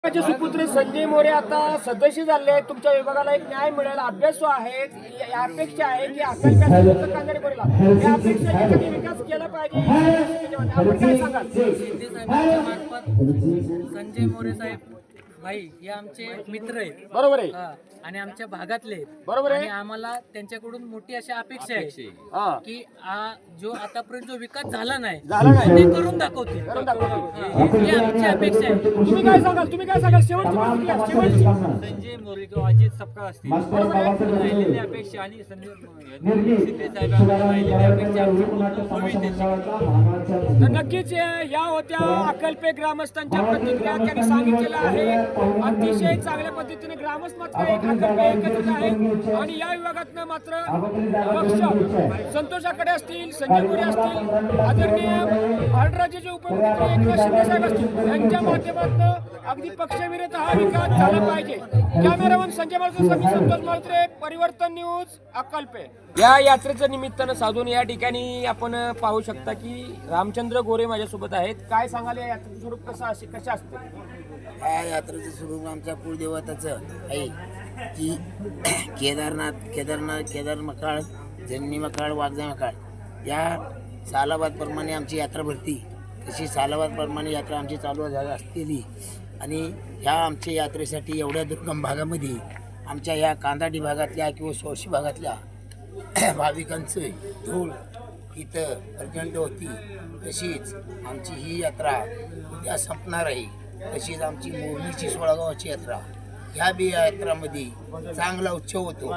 माझे सुपुत्र संजय मोरे आता सदस्य झाले आहेत. तुमच्या विभागाला एक न्याय मिळेल, अभ्यासू आहेत. या अपेक्षा आहे की अकलप्याचा कांदे बोलला या अपेक्षा कधी विकास केला पाहिजे. आपण काय सांगाल? शिंदे साहेबांच्या मार्फत संजय मोरे साहेब भाई हे आमचे मित्र आहेत. बरोबर आहे. आणि आमच्या भागातले आहेत. बरोबर आहे. आणि आम्हाला त्यांच्याकडून मोठी अशी अपेक्षा आहे हा. की जो आतापर्यंत जो विकास झाला नाही झाला नाही. ते करून दाखवतील. ही आमची अपेक्षा आहे. तुम्ही काय सांगाल? शेवटची प्रतिक्रिया, शेवटची. संजय मोरे किंवा अजित सपकाळ असतील राहिलेली अपेक्षा आणि शिंदे साहेबांना राहिलेली अपेक्षा आमची पूर्ण व्हावी त्याची. तर नक्कीच या होत्या अकल्पे ग्रामस्थांच्या प्रतिक्रिया. त्यांनी सांगितलेलं आहे अतिशय चांगल्या पद्धतीने ग्रामस्थ मात्र एक अकल्पे एकत्रित आहे. आणि या विभागातनं मात्र पक्ष संतोषाकडे असतील, संजय मोरे असतील, आदरणीय महाराष्ट्र राज्याचे उपमुख्यमंत्री एकनाथ शिंदे साहेब असतील, यांच्या माध्यमातून अगदी पक्षविरुद्ध हा विकास झाला पाहिजे. कॅमेरामन संजय मालुसरे, संतोष मालुसरे, परिवर्तन न्यूज, अक्कलपे. या यात्रेचं निमित्तानं साधून या ठिकाणी आपण पाहू शकता की रामचंद्र गोरे माझ्यासोबत आहेत. काय सांगाल या यात्रेचं स्वरूप कशा असते? या यात्रेचं स्वरूप आमच्या कुलदेवताचं आहे की केदार मकाळ, जन्नी मकाळ, वाघजा मकाळ या सालाबादप्रमाणे आमची यात्रा भरती. तशी सालाबादप्रमाणे यात्रा आमची चालू असलेली आणि ह्या आमच्या यात्रेसाठी एवढ्या दुर्गम भागामध्ये आमच्या या कांदाडी भागातल्या किंवा सोळशी भागातल्या भाविकांचं धूळ इथं प्रचंड होती. तशीच आमची ही यात्रा उद्या संपणार आहे. तशीच आमची मोरणीची 16 गावाची यात्रा ह्या बी यात्रामध्ये चांगला उत्सव होतो.